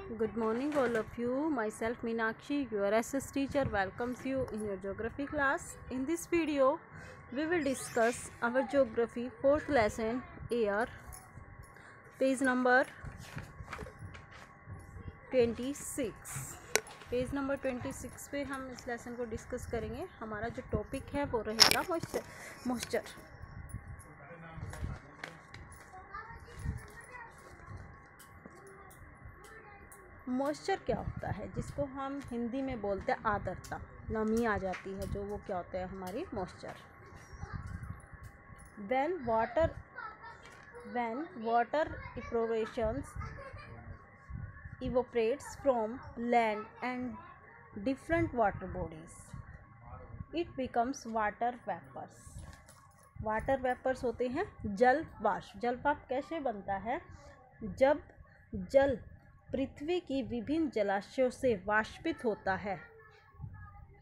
Good morning all of you. Myself Meenakshi, your SS teacher, welcomes you in your geography class. In this video, we will discuss our geography 4th lesson air, page number 26. Page number 26 पे हम इस lesson को discuss करेंगे. हमारा जो topic है वो रहेगा मॉइस्चर. मॉइस्चर क्या होता है, जिसको हम हिंदी में बोलते हैं आर्द्रता. नमी आ जाती है जो, वो क्या होता है हमारी moisture. when water evaporates from land and different water bodies, it becomes water vapors. Water vapours होते हैं जल वाष्प. जल वाष्प कैसे बनता है? जब जल पृथ्वी की विभिन्न जलाशयों से वाष्पित होता है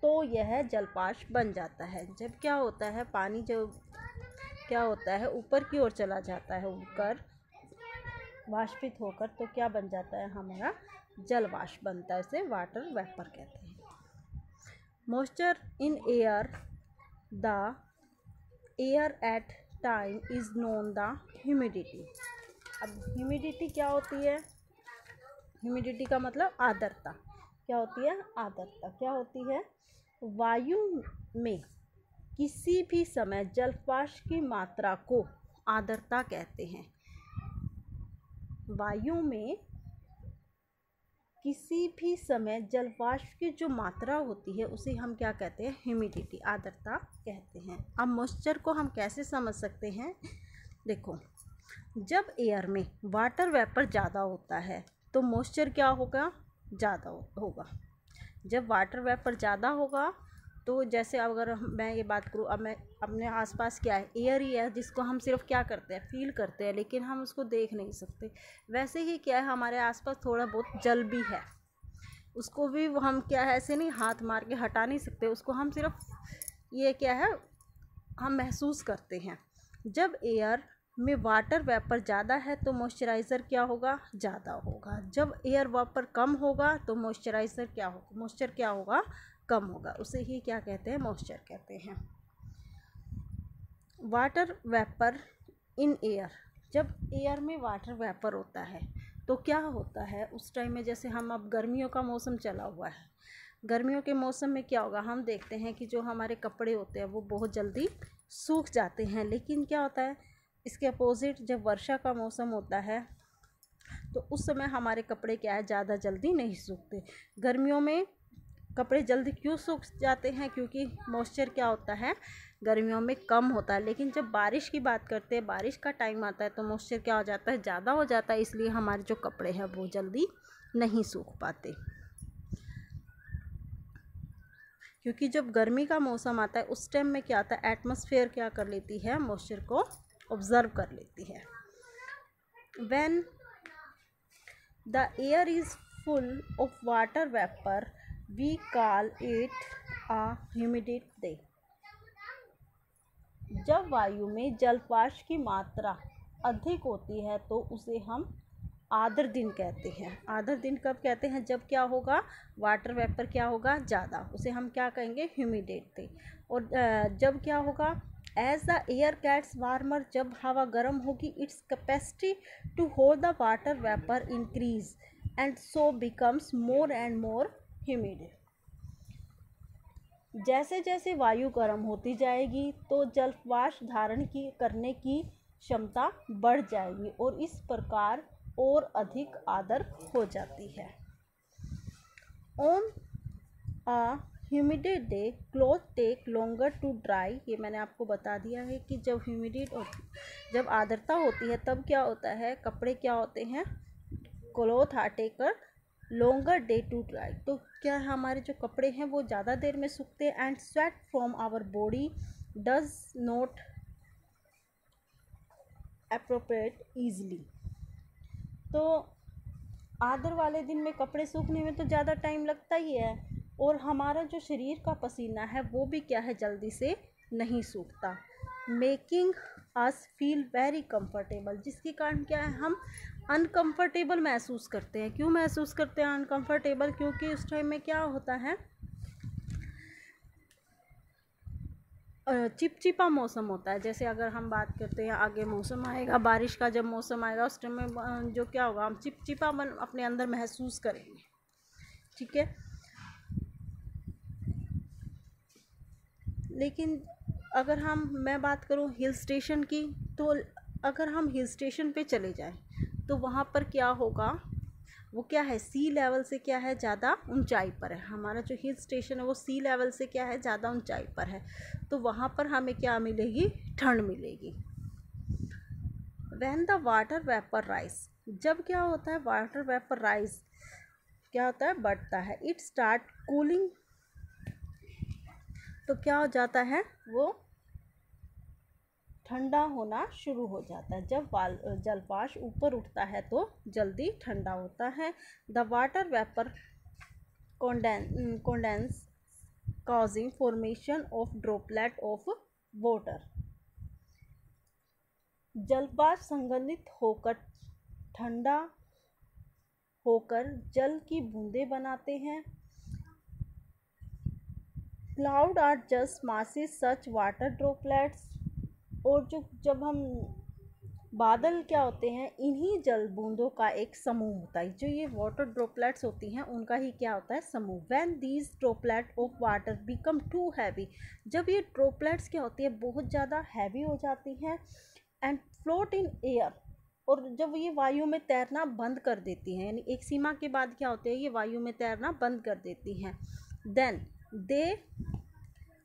तो यह जलवाष्प बन जाता है. जब क्या होता है, पानी जो क्या होता है ऊपर की ओर चला जाता है, उड़कर वाष्पित होकर, तो क्या बन जाता है हमारा जलवाष्प बनता है. इसे वाटर वेपर कहते हैं. Moisture in air, the air at time is known the humidity. अब ह्यूमिडिटी क्या होती है? ह्यूमिडिटी का मतलब आर्द्रता. क्या होती है? आर्द्रता. क्या होती है? वायु में किसी भी समय जलवाष्प की मात्रा को आर्द्रता कहते हैं. वायु में किसी भी समय जलवाष्प की जो मात्रा होती है उसे हम क्या कहते हैं? ह्यूमिडिटी, आर्द्रता कहते हैं. अब मॉइस्चर को हम कैसे समझ सकते हैं? देखो, जब एयर में वाटर वेपर ज़्यादा होता है तो मॉइस्चर क्या होगा? ज़्यादा होगा. जब वाटर वेपर ज़्यादा होगा तो जैसे अगर मैं ये बात करूँ, अब मैं अपने आसपास क्या है, एयर ही है जिसको हम सिर्फ क्या करते हैं, फील करते हैं, लेकिन हम उसको देख नहीं सकते. वैसे ही क्या है, हमारे आसपास थोड़ा बहुत जल भी है, उसको भी हम क्या है, ऐसे नहीं हाथ मार के हटा नहीं सकते. उसको हम सिर्फ ये क्या है, हम महसूस करते हैं. जब एयर में वाटर वेपर ज़्यादा है तो मॉइस्चराइज़र क्या होगा? ज़्यादा होगा. जब एयर वेपर कम होगा तो मॉइस्चराइज़र क्या होगा? मॉइस्चर क्या होगा? कम होगा. उसे ही क्या कहते हैं? मॉइस्चर कहते हैं. वाटर वेपर इन एयर, जब एयर में वाटर वेपर होता है तो क्या होता है उस टाइम में, जैसे हम अब गर्मियों का मौसम चला हुआ है, गर्मियों के मौसम में क्या होगा, हम देखते हैं कि जो हमारे कपड़े होते हैं वो बहुत जल्दी सूख जाते हैं. लेकिन क्या होता है इसके अपोजिट, जब वर्षा का मौसम होता है तो उस समय हमारे कपड़े क्या है, ज़्यादा जल्दी नहीं सूखते. गर्मियों में कपड़े जल्दी क्यों सूख जाते हैं? क्योंकि मॉइस्चर क्या होता है, गर्मियों में कम होता है. लेकिन जब बारिश की बात करते हैं, बारिश का टाइम आता है तो मॉइस्चर क्या हो जाता है? ज़्यादा हो जाता है. इसलिए हमारे जो कपड़े हैं वो जल्दी नहीं सूख पाते. क्योंकि जब गर्मी का मौसम आता है उस टाइम में क्या आता है, एटमॉस्फेयर क्या कर लेती है, मॉइस्चर को ऑब्जर्व कर लेती है. When the air is full of water vapour we call it a humid day. जब वायु में जलवाष्प की मात्रा अधिक होती है तो उसे हम आर्द्र दिन कहते हैं. आर्द्र दिन कब कहते हैं? जब क्या होगा, वाटर वेपर क्या होगा? ज़्यादा. उसे हम क्या कहेंगे? Humid day. और जब क्या होगा, as the air gets warmer, जब हवा गर्म होगी, its capacity to hold the water vapour increase and so becomes more and more humid. जैसे जैसे वायु गर्म होती जाएगी तो जलवाष्प धारण करने की क्षमता बढ़ जाएगी और इस प्रकार और अधिक आर्द्र हो जाती है. On a humid day cloth take longer to dry. ये मैंने आपको बता दिया है कि जब आर्द्रता होती है तब क्या होता है, कपड़े क्या होते हैं, cloth are taker longer day to dry. तो क्या है, हमारे जो कपड़े हैं वो ज़्यादा देर में सूखते हैं. And sweat from our body does not appropriate easily. तो आर्द्र वाले दिन में कपड़े सूखने में तो ज़्यादा टाइम लगता ही है, और हमारा जो शरीर का पसीना है वो भी क्या है, जल्दी से नहीं सूखता. Making us feel very comfortable, जिसके कारण क्या है, हम अनकंफर्टेबल महसूस करते हैं। क्यों महसूस करते हैं अनकंफर्टेबल? क्योंकि उस टाइम में क्या होता है, चिपचिपा मौसम होता है। जैसे अगर हम बात करते हैं आगे मौसम आएगा, बारिश का जब मौसम आएगा उस टाइम में जो क्या होगा, हम चिपचिपापन अपने अंदर महसूस करेंगे। ठीक है, लेकिन अगर मैं बात करूँ हिल स्टेशन की, तो अगर हम हिल स्टेशन पे चले जाएं तो वहाँ पर क्या होगा, वो क्या है, सी लेवल से क्या है, ज़्यादा ऊंचाई पर है। हमारा जो हिल स्टेशन है वो सी लेवल से क्या है, ज़्यादा ऊंचाई पर है। तो वहाँ पर हमें क्या मिलेगी, ठंड मिलेगी। When the water vapour rise, जब क्या होता है, वाटर वेपर राइज क्या होता है, बढ़ता है। इट स्टार्ट कूलिंग, तो क्या हो जाता है, वो ठंडा होना शुरू हो जाता है। जब जलवाष्प ऊपर उठता है तो जल्दी ठंडा होता है। The water vapour condense causing formation of droplet of water, जलवाष्प संघनित होकर ठंडा होकर जल की बूंदें बनाते हैं। Cloud are just masses such water droplets, और जब हम बादल क्या होते हैं, इन्हीं जल बूंदों का एक समूह होता है। जो ये वाटर ड्रॉपलेट्स होती हैं उनका ही क्या होता है, समूह। When these droplet of water become too heavy, जब ये ड्रॉपलेट्स क्या होती है, बहुत ज़्यादा हैवी हो जाती हैं, एंड फ्लोट इन एयर, और जब ये वायु में तैरना बंद कर देती हैं, यानी एक सीमा के बाद क्या होते हैं, ये वायु में तैरना बंद कर देती हैं। Then they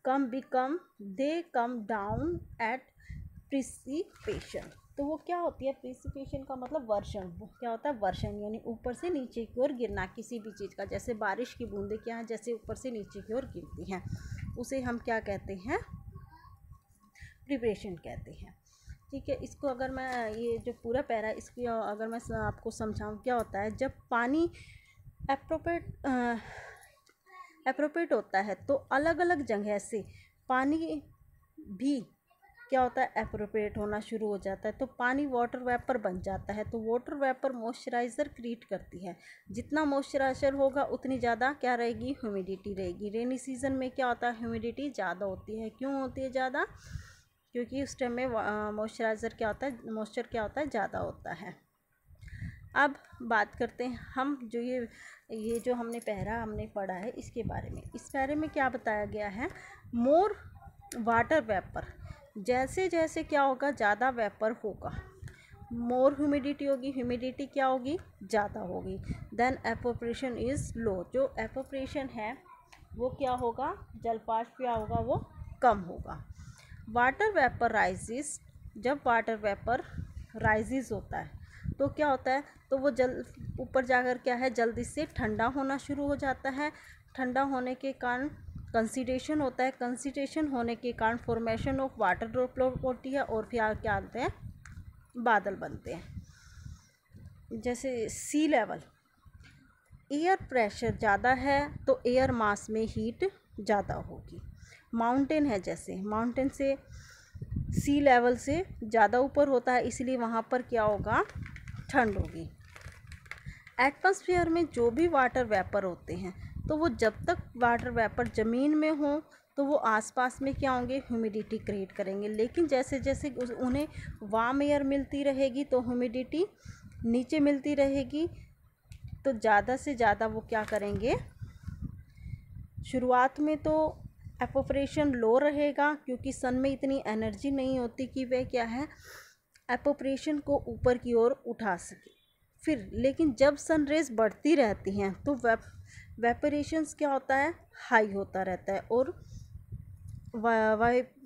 come down at precipitation, तो वो क्या होती है, प्रिसिपेशन का मतलब वर्षण। वो क्या होता है, वर्षण, यानी ऊपर से नीचे की ओर गिरना किसी भी चीज़ का। जैसे बारिश की बूंदें क्या है, जैसे ऊपर से नीचे की ओर गिरती हैं, उसे हम क्या कहते हैं, प्रिपरेशन कहते हैं। ठीक है, इसको अगर मैं ये जो पूरा पैरा इसकी अगर मैं आपको समझाऊँ, क्या होता है, जब पानी एप्रोप्रिएट होता है तो अलग अलग जगह से पानी भी क्या होता है, एप्रोप्रिएट होना शुरू हो जाता है, तो पानी वाटर वेपर बन जाता है। तो वाटर वेपर मॉइस्चराइज़र क्रिएट करती है। जितना मॉइस्चराइज़र होगा उतनी ज़्यादा क्या रहेगी, ह्यूमिडिटी रहेगी। रेनी सीजन में क्या होता है, ह्यूमिडिटी ज़्यादा होती है। क्यों होती है ज़्यादा? क्योंकि उस टाइम में मॉइस्चराइज़र क्या होता है, मॉइस्चर क्या होता है, ज़्यादा होता है। अब बात करते हैं हम जो ये जो हमने पढ़ा है इसके बारे में। इस बारे में क्या बताया गया है, मोर वाटर वेपर, जैसे जैसे क्या होगा, ज़्यादा वेपर होगा, मोर ह्यूमिडिटी होगी, ह्यूमिडिटी क्या होगी, ज़्यादा होगी। देन एपोप्रेशन इज़ लो, जो एपोप्रेशन है वो क्या होगा, जलवाष्प क्या होगा, वो कम होगा। वाटर वेपर राइजेस, जब वाटर वेपर राइजेस होता है तो क्या होता है, तो वो ऊपर जाकर क्या है, जल्दी से ठंडा होना शुरू हो जाता है। ठंडा होने के कारण कंसिडेशन होता है, कंसिडेशन होने के कारण फॉर्मेशन ऑफ वाटर ड्रॉपलेट होती है, और फिर क्या आते हैं, बादल बनते हैं। जैसे सी लेवल, एयर प्रेशर ज़्यादा है तो एयर मास में हीट ज़्यादा होगी। माउंटेन है, जैसे माउंटेन से सी लेवल से ज़्यादा ऊपर होता है, इसलिए वहाँ पर क्या होगा, ठंड होगी। एटमॉस्फेयर में जो भी वाटर वेपर होते हैं, तो वो जब तक वाटर वेपर ज़मीन में हो तो वो आसपास में क्या होंगे, ह्यूमिडिटी क्रिएट करेंगे। लेकिन जैसे जैसे उन्हें वार्म एयर मिलती रहेगी तो ह्यूमिडिटी नीचे मिलती रहेगी, तो ज़्यादा से ज़्यादा वो क्या करेंगे, शुरुआत में तो एपोप्रेशन लो रहेगा, क्योंकि सन में इतनी एनर्जी नहीं होती कि वह क्या है, एपोप्रेशन को ऊपर की ओर उठा सके। फिर लेकिन जब सन रेज बढ़ती रहती हैं तो वेपरेशंस क्या होता है, हाई होता रहता है, और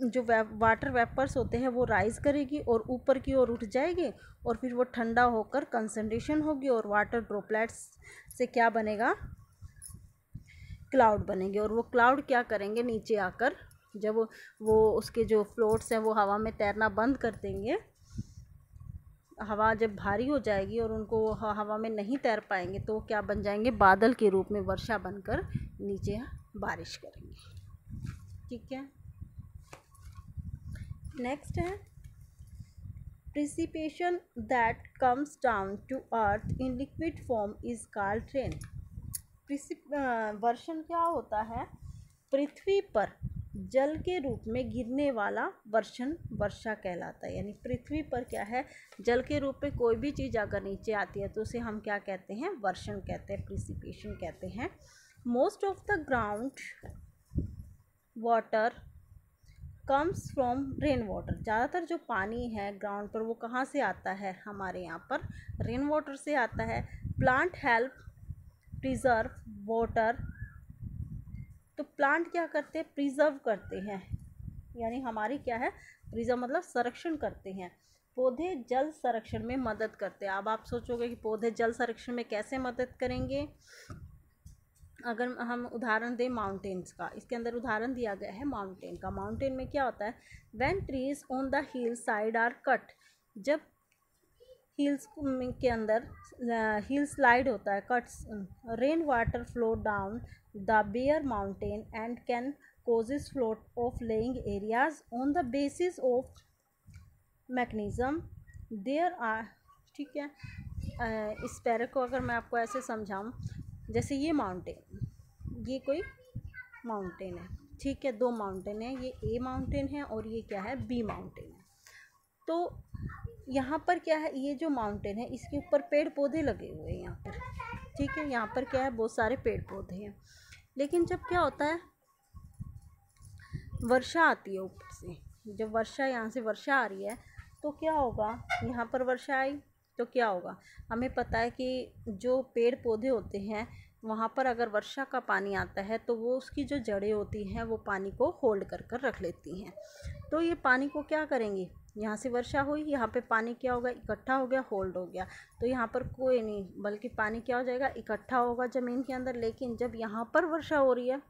जो वाटर वेपर्स होते हैं वो राइज करेगी और ऊपर की ओर उठ जाएगी, और फिर वो ठंडा होकर कंसंट्रेशन होगी, और वाटर ड्रॉपलेट्स से क्या बनेगा, क्लाउड बनेंगे। और वो क्लाउड क्या करेंगे, नीचे आकर जब वो उसके जो फ्लोट्स हैं वो हवा में तैरना बंद कर देंगे, हवा जब भारी हो जाएगी और उनको हवा में नहीं तैर पाएंगे, तो क्या बन जाएंगे, बादल के रूप में वर्षा बनकर नीचे बारिश करेंगे। ठीक है, नेक्स्ट है Precipitation that comes down to earth in liquid form is called rain. वर्षण क्या होता है? पृथ्वी पर जल के रूप में गिरने वाला वर्षण वर्षा कहलाता है। यानी पृथ्वी पर क्या है, जल के रूप में कोई भी चीज़ अगर नीचे आती है तो उसे हम क्या कहते हैं? वर्षण कहते हैं, प्रिसिपिएशन कहते हैं। Most of the ground water comes from rain water. ज़्यादातर जो पानी है ग्राउंड पर वो कहाँ से आता है? हमारे यहाँ पर रेन वाटर से आता है। Plant help preserve water. तो प्लांट क्या करते हैं? प्रिजर्व करते हैं, यानी हमारी क्या है? प्रिजर्व मतलब संरक्षण करते हैं। पौधे जल संरक्षण में मदद करते हैं। अब आप सोचोगे कि पौधे जल संरक्षण में कैसे मदद करेंगे? अगर हम उदाहरण दें माउंटेन्स का, इसके अंदर उदाहरण दिया गया है माउंटेन का। माउंटेन में क्या होता है? When trees on the hill side are cut. जब हिल्स के अंदर हिल स्लाइड होता है, cuts, rain water flow down the bare mountain and can causes float of laying areas on the basis of mechanism there are। ठीक है, इस पैरे को अगर मैं आपको ऐसे समझाऊं, जैसे ये माउंटेन, ये कोई माउंटेन है, ठीक है, दो माउंटेन है, ये ए माउंटेन है और ये क्या है? बी माउंटेन है। तो यहाँ पर क्या है? ये जो माउंटेन है इसके ऊपर पेड़ पौधे लगे हुए हैं यहाँ पर, ठीक है, यहाँ पर क्या है? बहुत सारे पेड़ पौधे हैं। लेकिन जब क्या होता है? वर्षा आती है ऊपर से, जब वर्षा, यहाँ से वर्षा आ रही है तो क्या होगा? यहाँ पर वर्षा आई तो क्या होगा? हमें पता है कि जो पेड़ पौधे होते हैं वहाँ पर अगर वर्षा का पानी आता है तो वो उसकी जो जड़ें होती हैं वो पानी को होल्ड कर कर रख लेती हैं। तो ये पानी को क्या करेंगे? यहाँ से वर्षा हुई, यहाँ पे पानी क्या होगा? इकट्ठा हो गया, होल्ड हो गया। तो यहाँ पर कोई नहीं, बल्कि पानी क्या हो जाएगा? इकट्ठा होगा ज़मीन के अंदर। लेकिन जब यहाँ पर वर्षा हो रही है,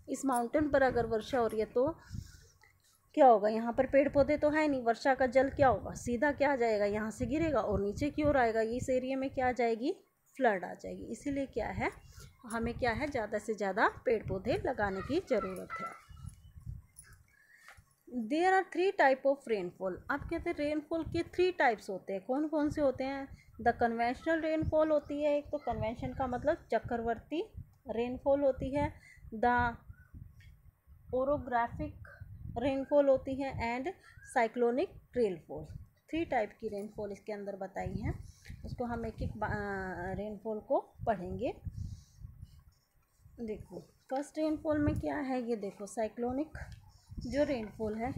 इस माउंटेन पर अगर वर्षा हो रही है तो क्या होगा? यहाँ पर पेड़ पौधे तो है नहीं, वर्षा का जल क्या होगा? सीधा क्या आ जाएगा? यहाँ से गिरेगा और नीचे की ओर आएगा। इस एरिया में क्या आ जाएगी? फ्लड आ जाएगी। इसीलिए क्या है, हमें क्या है? ज़्यादा से ज़्यादा पेड़ पौधे लगाने की ज़रूरत है। There are 3 type of rainfall. अब कहते हैं रेनफॉल के 3 टाइप्स होते हैं। कौन कौन से होते हैं? द कन्वेंशनल रेनफॉल होती है, एक तो कन्वेंशन का मतलब चक्रवर्ती रेनफॉल होती है। द ओरोग्राफिक रेनफॉल होती है एंड साइक्लोनिक रेनफॉल। 3 टाइप की रेनफॉल इसके अंदर बताई हैं। उसको हम एक एक रेनफॉल को पढ़ेंगे। देखो फर्स्ट रेनफॉल में क्या है, ये देखो साइक्लोनिक जो रेनफॉल है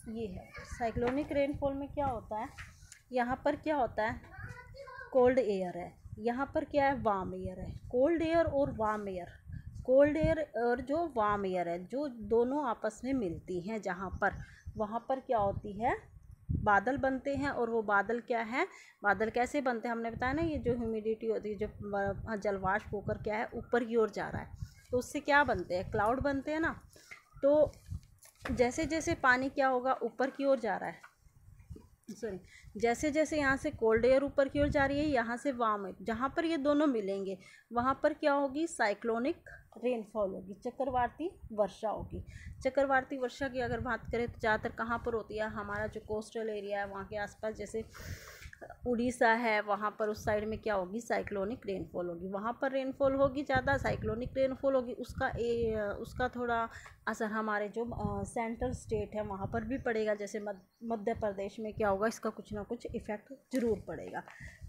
ये है। साइक्लोनिक रेनफॉल में क्या होता है? यहाँ पर क्या होता है? कोल्ड एयर है, यहाँ पर क्या है? वार्म एयर है। कोल्ड एयर और वार्म एयर, कोल्ड एयर और जो वार्म एयर है, जो दोनों आपस में मिलती हैं जहाँ पर, वहाँ पर क्या होती है? बादल बनते हैं। और वो बादल क्या है? बादल कैसे बनते हैं? हमने बताया ना, ये जो ह्यूमिडिटी होती है, जो जलवाष्प होकर क्या है? ऊपर की ओर जा रहा है, तो उससे क्या बनते हैं? क्लाउड बनते हैं ना। तो जैसे जैसे पानी क्या होगा? ऊपर की ओर जा रहा है, सॉरी, जैसे जैसे यहाँ से कोल्ड एयर ऊपर की ओर जा रही है, यहाँ से वार्म एयर, जहाँ पर ये दोनों मिलेंगे वहाँ पर क्या होगी? साइक्लोनिक रेनफॉल होगी, चक्रवाती वर्षा होगी। चक्रवाती वर्षा की अगर बात करें तो ज़्यादातर कहाँ पर होती है? हमारा जो कोस्टल एरिया है वहाँ के आसपास, जैसे उड़ीसा है, वहाँ पर उस साइड में क्या होगी? साइक्लोनिक रेनफॉल होगी। वहाँ पर रेनफॉल होगी ज़्यादा, साइक्लोनिक रेनफॉल होगी। उसका थोड़ा असर हमारे जो सेंट्रल स्टेट है वहाँ पर भी पड़ेगा। जैसे मध्य प्रदेश में क्या होगा? इसका कुछ ना कुछ इफ़ेक्ट ज़रूर पड़ेगा।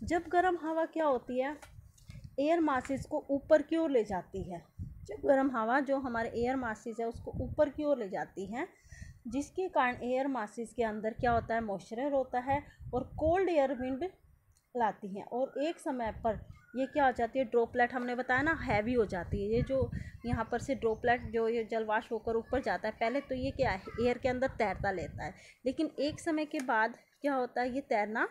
जब गर्म हवा क्या होती है? एयर मासेस को ऊपर की ओर ले जाती है। जब गर्म हवा जो हमारे एयर मासेस है उसको ऊपर की ओर ले जाती है, जिसके कारण एयर मासेस के अंदर क्या होता है? मॉइस्चर होता है और कोल्ड एयर विंड लाती हैं। और एक समय पर ये क्या हो जाती है? ड्रॉपलेट, हमने बताया ना, हैवी हो जाती है। ये जो यहाँ पर से ड्रॉपलेट जो ये जलवाष्प होकर ऊपर जाता है, पहले तो ये क्या है? एयर के अंदर तैरता लेता है, लेकिन एक समय के बाद क्या होता है? ये तैरना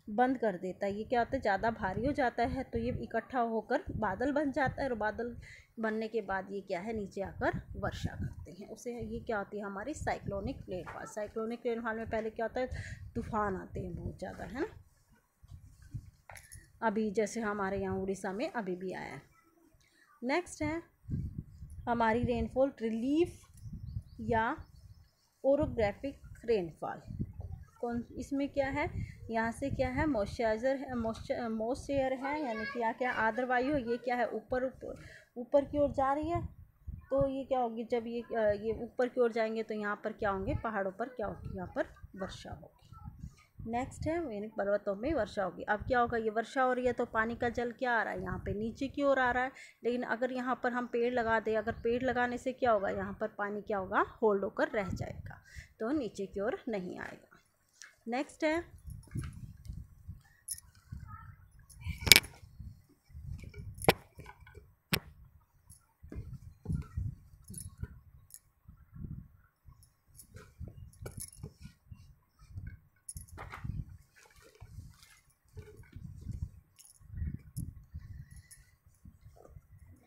बंद कर देता है। ये क्या होता है? ज़्यादा भारी हो जाता है, तो ये इकट्ठा होकर बादल बन जाता है और बादल बनने के बाद ये क्या है? नीचे आकर वर्षा करते हैं। उसे ये क्या होती है? हमारी साइक्लोनिक रेनफॉल। साइक्लोनिक रेनफॉल में पहले क्या होता है? तूफान आते हैं बहुत ज़्यादा, है ना। अभी जैसे हमारे यहाँ उड़ीसा में अभी भी आया है। नेक्स्ट है हमारी रेनफॉल रिलीफ या ओरोग्राफिक रेनफॉल। कौन इसमें क्या है, यहाँ से क्या है, मॉइस्चराइजर है, मॉइस्ट एयर है, यानी कि यहाँ क्या आर्द्र वायु है, ये क्या है ऊपर की ओर जा रही है। तो ये क्या होगी, जब ये ऊपर की ओर जाएंगे तो यहाँ पर क्या होंगे, पहाड़ों पर क्या होगी, यहाँ पर वर्षा होगी। नेक्स्ट है यानी पर्वतों में वर्षा होगी। अब क्या होगा, ये वर्षा हो रही है तो पानी का जल क्या आ रहा है, यहाँ पे नीचे की ओर आ रहा है। लेकिन अगर यहाँ पर हम पेड़ लगा दें, अगर पेड़ लगाने से क्या होगा, यहाँ पर पानी क्या होगा, होल्ड होकर रह जाएगा, तो नीचे की ओर नहीं आएगा। नेक्स्ट है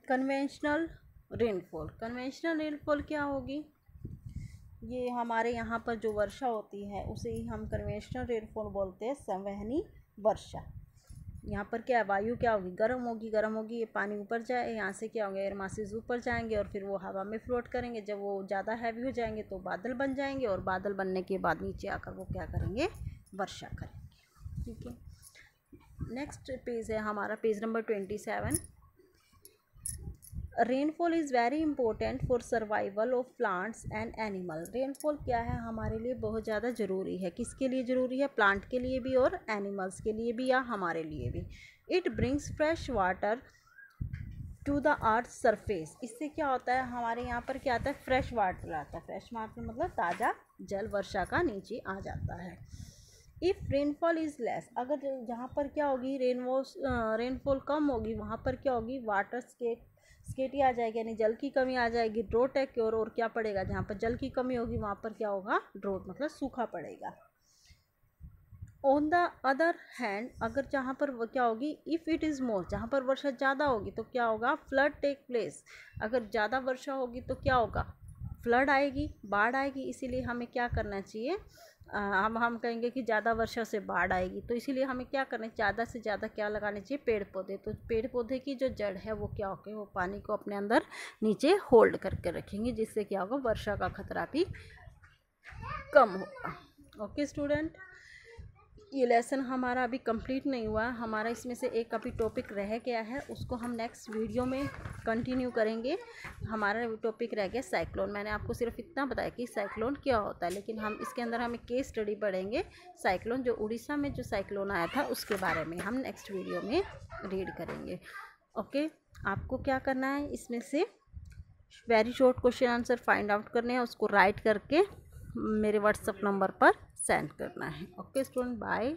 कन्वेंशनल रेनफॉल। कन्वेंशनल रेनफॉल क्या होगी, ये हमारे यहाँ पर जो वर्षा होती है उसे ही हम कन्वेंशनल रेनफॉल बोलते हैं, संवहनी वर्षा। यहाँ पर क्या है, वायु क्या होगी, गर्म होगी, ये पानी ऊपर जाए, यहाँ से क्या होगा, एयर मासेस ऊपर जाएंगे और फिर वो हवा में फ्लोट करेंगे। जब वो ज़्यादा हैवी हो जाएंगे तो बादल बन जाएंगे, और बादल बनने के बाद नीचे आकर वो क्या करेंगे, वर्षा करेंगे। ठीक है, नेक्स्ट पेज है हमारा, page number 27। Rainfall is very important for survival of plants and animal. Rainfall क्या है, हमारे लिए बहुत ज़्यादा ज़रूरी है। किसके लिए ज़रूरी है, प्लांट के लिए भी और एनिमल्स के लिए भी, या हमारे लिए भी। It brings fresh water to the earth surface. इससे क्या होता है, हमारे यहाँ पर क्या आता है, फ्रेश वाटर आता है। फ्रेश वाटर मतलब ताज़ा जल वर्षा का नीचे आ जाता है। इफ़ रेनफॉल इज़ लेस, अगर जहाँ पर क्या होगी, रेनफॉल कम होगी, वहाँ पर क्या होगी, वाटर स्केटी आ जाएगी, यानी जल की कमी आ जाएगी। ड्रोट है क्योर, और क्या पड़ेगा, जहाँ पर जल की कमी होगी वहाँ पर क्या होगा, ड्रोट मतलब सूखा पड़ेगा। ऑन द अदर हैंड, अगर जहाँ पर क्या होगी, इफ़ इट इज़ मोर, जहाँ पर वर्षा ज़्यादा होगी तो क्या होगा, फ्लड टेक प्लेस। अगर ज़्यादा वर्षा होगी तो क्या होगा, फ्लड आएगी, बाढ़ आएगी। इसीलिए हमें क्या करना चाहिए, हम कहेंगे कि ज़्यादा वर्षा से बाढ़ आएगी, तो इसीलिए हमें क्या करना है, ज़्यादा से ज़्यादा क्या लगाने चाहिए, पेड़ पौधे। तो पेड़ पौधे की जो जड़ है वो क्या होगी, वो पानी को अपने अंदर नीचे होल्ड करके रखेंगे, जिससे क्या होगा, वर्षा का खतरा भी कम होगा। ओके स्टूडेंट, ये लेसन हमारा अभी कंप्लीट नहीं हुआ, हमारा इसमें से एक अभी टॉपिक रह गया है, उसको हम नेक्स्ट वीडियो में कंटिन्यू करेंगे। हमारा टॉपिक रह गया साइक्लोन। मैंने आपको सिर्फ इतना बताया कि साइक्लोन क्या होता है, लेकिन हम इसके अंदर हम एक केस स्टडी पढ़ेंगे, साइक्लोन जो उड़ीसा में जो साइक्लोन आया था उसके बारे में हम नेक्स्ट वीडियो में रीड करेंगे। ओके, आपको क्या करना है, इसमें से very short question answer find out करने हैं, उसको राइट करके मेरे व्हाट्सएप नंबर पर सेंड करना है। Okay student, bye.